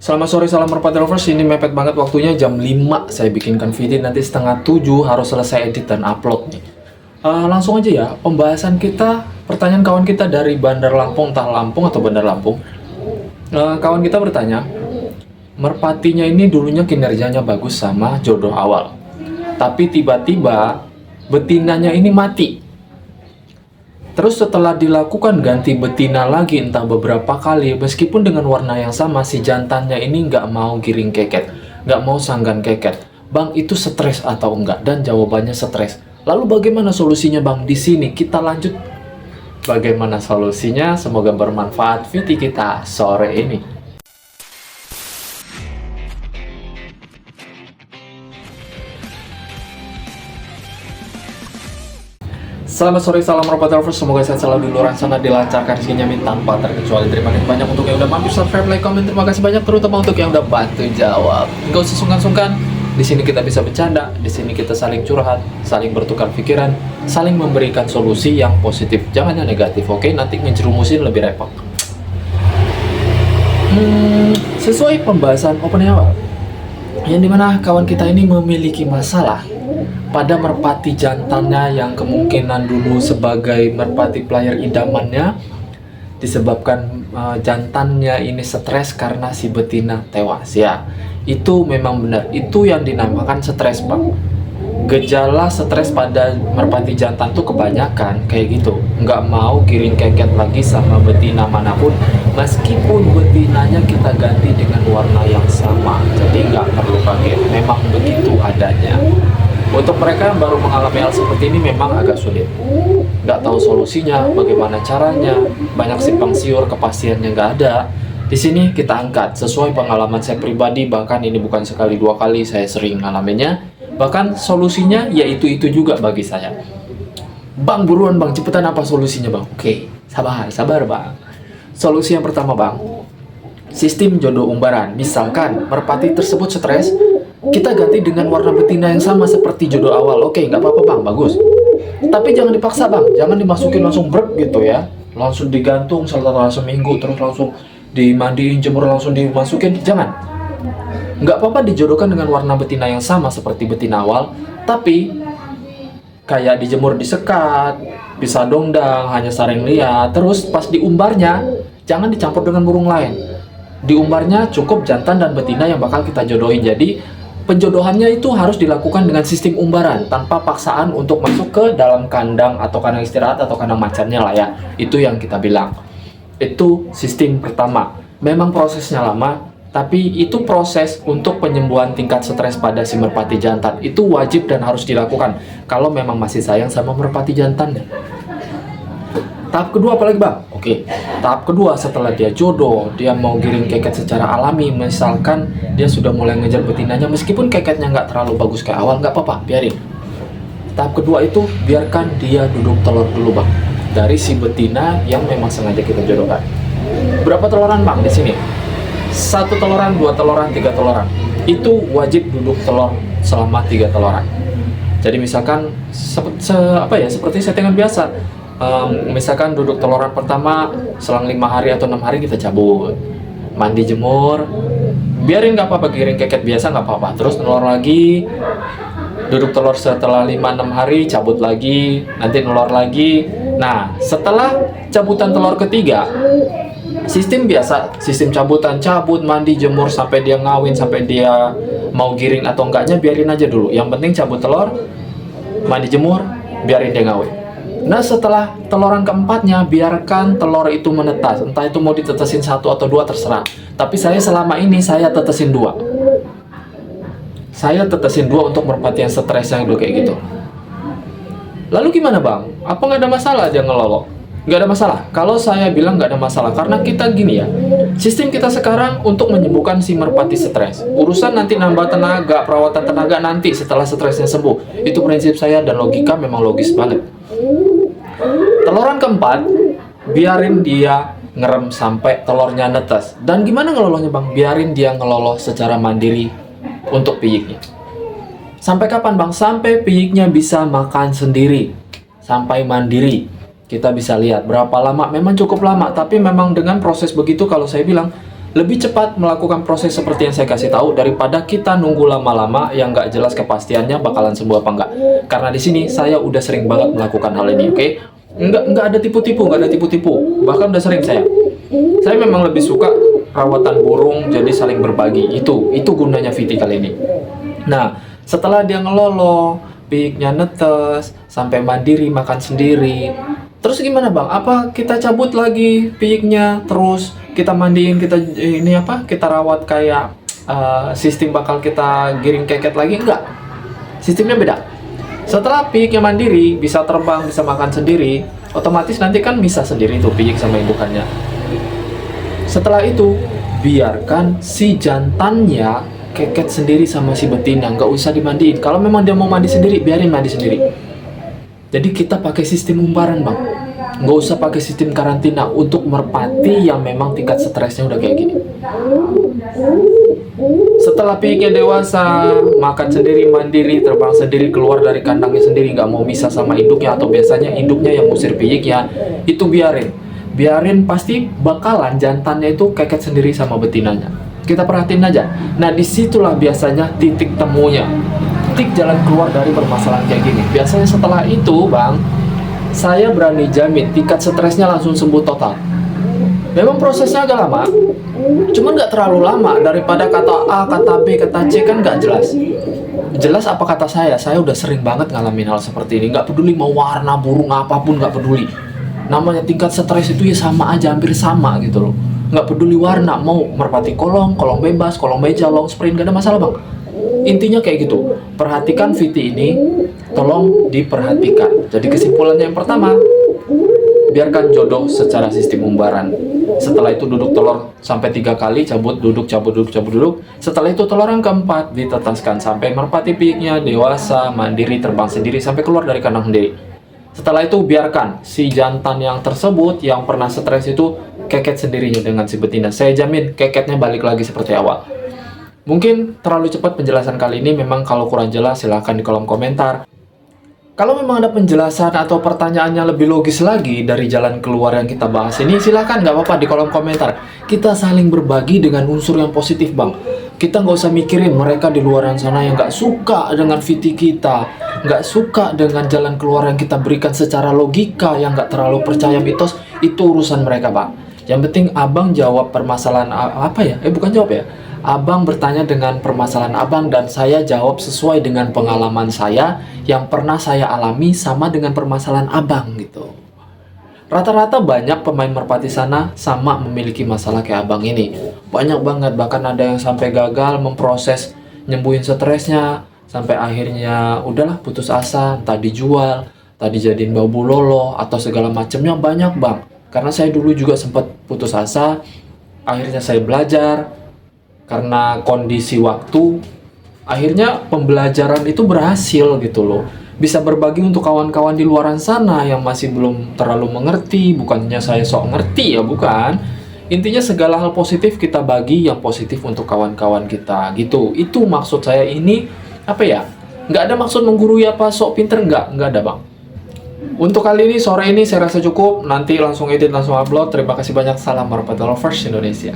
Selamat sore, salam merpati lovers. Ini mepet banget waktunya, jam 5 saya bikinkan video, nanti setengah 7 harus selesai edit dan upload nih. Langsung aja ya, pembahasan kita, pertanyaan kawan kita dari Bandar Lampung, entah Lampung atau Bandar Lampung. Kawan kita bertanya, merpatinya ini dulunya kinerjanya bagus sama jodoh awal, tapi tiba-tiba betinanya ini mati. Terus setelah dilakukan ganti betina lagi entah beberapa kali, meskipun dengan warna yang sama, si jantannya ini nggak mau giring keket, nggak mau sanggan keket. Bang, itu stres atau enggak? Dan jawabannya stres. Lalu bagaimana solusinya bang? Di sini kita lanjut bagaimana solusinya. Semoga bermanfaat video kita sore ini. Selamat sore, salam merpati lovers. Semoga sehat selalu di luar sana, dilancarkan rezekinya min tanpa terkecuali. Terima kasih banyak untuk yang udah mampir, subscribe, like, komen. Terima kasih banyak terutama untuk yang udah bantu jawab. Gak usah sungkan-sungkan. Di sini kita bisa bercanda, di sini kita saling curhat, saling bertukar pikiran, saling memberikan solusi yang positif. Jangan yang negatif, oke? Nanti ngejerumusin lebih repot. Sesuai pembahasan opening awal, yang dimana kawan kita ini memiliki masalah pada merpati jantannya yang kemungkinan dulu sebagai merpati player idamannya, disebabkan jantannya ini stres karena si betina tewas. Ya, itu memang benar, itu yang dinamakan stres bang. Gejala stres pada merpati jantan tuh kebanyakan kayak gitu, nggak mau giring keket lagi sama betina manapun, meskipun betinanya kita ganti dengan warna yang sama. Jadi nggak perlu kaget, memang begitu adanya. Untuk mereka yang baru mengalami hal seperti ini memang agak sulit, nggak tahu solusinya, bagaimana caranya, banyak simpang siur, kepastiannya nggak ada. Di sini kita angkat sesuai pengalaman saya pribadi, bahkan ini bukan sekali dua kali, saya sering ngalaminnya. Bahkan solusinya yaitu itu juga bagi saya. Bang, buruan bang, cepetan apa solusinya bang? Oke, sabar bang. Solusi yang pertama bang, sistem jodoh umbaran. Misalkan merpati tersebut stres, kita ganti dengan warna betina yang sama seperti jodoh awal. Oke, nggak apa-apa bang, bagus. Tapi jangan dipaksa bang, jangan dimasukin langsung brek gitu ya. Langsung digantung setelah seminggu, terus langsung dimandiin, jemur, langsung dimasukin. Jangan. Nggak apa-apa dijodohkan dengan warna betina yang sama seperti betina awal, tapi kayak dijemur disekat, bisa dongdang, hanya saring liat. Terus pas diumbarnya, jangan dicampur dengan burung lain. Diumbarnya cukup jantan dan betina yang bakal kita jodohin. Jadi penjodohannya itu harus dilakukan dengan sistem umbaran, tanpa paksaan untuk masuk ke dalam kandang atau kandang istirahat atau kandang macannya lah ya. Itu yang kita bilang. Itu sistem pertama. Memang prosesnya lama, tapi itu proses untuk penyembuhan tingkat stres pada si merpati jantan. Itu wajib dan harus dilakukan kalau memang masih sayang sama merpati jantannya. Tahap kedua apalagi bang? Oke, tahap kedua setelah dia jodoh, dia mau giring keket secara alami. Misalkan dia sudah mulai ngejar betinanya, meskipun keketnya nggak terlalu bagus kayak awal, nggak apa-apa, biarin. Tahap kedua itu biarkan dia duduk telur dulu bang, dari si betina yang memang sengaja kita jodohkan. Berapa teloran bang di sini? 1 teloran, 2 teloran, 3 teloran. Itu wajib duduk telur selama 3 teloran. Jadi misalkan seperti settingan biasa. Misalkan duduk teloran pertama selang 5 hari atau 6 hari kita cabut, mandi, jemur, biarin, nggak apa-apa, giring keket biasa nggak apa-apa. Terus telur lagi, duduk telur setelah 5-6 hari, cabut lagi, nanti telur lagi. Nah, setelah cabutan telur ketiga, sistem biasa, sistem cabutan, cabut, mandi, jemur sampai dia ngawin, sampai dia mau giring atau enggaknya biarin aja dulu. Yang penting cabut telur, mandi, jemur, biarin dia ngawin. Nah, setelah teloran keempatnya, biarkan telur itu menetas. Entah itu mau ditetesin 1 atau 2 terserah. Tapi saya selama ini saya tetesin 2. Saya tetesin 2 untuk merpati yang stres yang udah kayak gitu. Lalu gimana bang? Apa nggak ada masalah dia ngelolok? Nggak ada masalah. Kalau saya bilang nggak ada masalah, karena kita gini ya, sistem kita sekarang untuk menyembuhkan si merpati stres. Urusan nanti nambah tenaga, perawatan tenaga nanti setelah stresnya sembuh. Itu prinsip saya dan logika memang logis banget. Teloran keempat, biarin dia ngerem sampai telurnya netes. Dan gimana ngeloloknya bang? Biarin dia ngeloloh secara mandiri untuk piyiknya. Sampai kapan bang? Sampai piyiknya bisa makan sendiri, sampai mandiri. Kita bisa lihat berapa lama, memang cukup lama, tapi memang dengan proses begitu kalau saya bilang lebih cepat melakukan proses seperti yang saya kasih tahu daripada kita nunggu lama-lama yang nggak jelas kepastiannya bakalan sembuh apa enggak. Karena di sini saya udah sering banget melakukan hal ini, oke? Nggak ada tipu-tipu, nggak ada tipu-tipu. Bahkan udah sering saya. Saya memang lebih suka rawatan burung, jadi saling berbagi. Itu gunanya VT kali ini. Nah, setelah dia ngelolo, piyiknya netes, sampai mandiri makan sendiri. Terus gimana bang? Apa kita cabut lagi piyiknya, terus kita mandiin, kita rawat kayak sistem bakal kita giring keket lagi? Enggak. Sistemnya beda. Setelah piyiknya mandiri, bisa terbang, bisa makan sendiri, otomatis nanti kan bisa sendiri tuh piyik sama indukannya. Setelah itu, biarkan si jantannya keket sendiri sama si betina, nggak usah dimandiin. Kalau memang dia mau mandi sendiri, biarin mandi sendiri. Jadi kita pakai sistem umbaran bang, nggak usah pakai sistem karantina untuk merpati yang memang tingkat stresnya udah kayak gini. Setelah piyiknya dewasa, makan sendiri, mandiri, terbang sendiri, keluar dari kandangnya sendiri, nggak mau misah sama induknya, atau biasanya induknya yang ngusir piyiknya, itu biarin pasti bakalan jantannya itu keket sendiri sama betinanya. Kita perhatiin aja. Nah disitulah biasanya titik temunya, titik jalan keluar dari permasalahan kayak gini. Biasanya setelah itu bang, saya berani jamin tingkat stresnya langsung sembuh total. Memang prosesnya agak lama, cuman nggak terlalu lama. Daripada kata A, kata B, kata C kan nggak jelas. Jelas apa kata saya udah sering banget ngalamin hal seperti ini. Nggak peduli mau warna burung apapun, nggak peduli. Namanya tingkat stres itu ya sama aja, hampir sama gitu loh. Nggak peduli warna, mau merpati kolong bebas, kolong meja, long sprint, gak ada masalah bang. Intinya kayak gitu. Perhatikan VT ini, tolong diperhatikan. Jadi kesimpulannya yang pertama, biarkan jodoh secara sistem umbaran. Setelah itu duduk telur sampai 3 kali, cabut, duduk, cabut, duduk, cabut, duduk. Setelah itu telur yang keempat ditetaskan sampai merpati piyiknya dewasa, mandiri, terbang sendiri, sampai keluar dari kandang sendiri. Setelah itu biarkan si jantan yang tersebut yang pernah stres itu keket sendirinya dengan si betina. Saya jamin keketnya balik lagi seperti awal. Mungkin terlalu cepat penjelasan kali ini, memang kalau kurang jelas silahkan di kolom komentar. Kalau memang ada penjelasan atau pertanyaannya lebih logis lagi dari jalan keluar yang kita bahas ini, silahkan, nggak apa-apa di kolom komentar. Kita saling berbagi dengan unsur yang positif bang. Kita nggak usah mikirin mereka di luar sana yang nggak suka dengan VT kita, nggak suka dengan jalan keluar yang kita berikan secara logika, yang nggak terlalu percaya mitos. Itu urusan mereka bang. Yang penting abang jawab permasalahan bukan jawab ya. Abang bertanya dengan permasalahan abang dan saya jawab sesuai dengan pengalaman saya yang pernah saya alami sama dengan permasalahan abang gitu. Rata-rata banyak pemain merpati sana sama memiliki masalah kayak abang ini. Banyak banget, bahkan ada yang sampai gagal memproses nyembuhin stresnya, sampai akhirnya udahlah putus asa, entah dijual, entah dijadiin babu lolo atau segala macamnya, banyak bang. Karena saya dulu juga sempat putus asa, akhirnya saya belajar. Karena kondisi waktu, akhirnya pembelajaran itu berhasil gitu loh. Bisa berbagi untuk kawan-kawan di luaran sana yang masih belum terlalu mengerti. Bukannya saya sok ngerti ya, bukan. Intinya segala hal positif kita bagi yang positif untuk kawan-kawan kita gitu. Itu maksud saya ini, nggak ada maksud menggurui apa sok pinter, nggak ada bang. Untuk kali ini, sore ini saya rasa cukup. Nanti langsung edit, langsung upload. Terima kasih banyak. Salam merpati lovers Indonesia.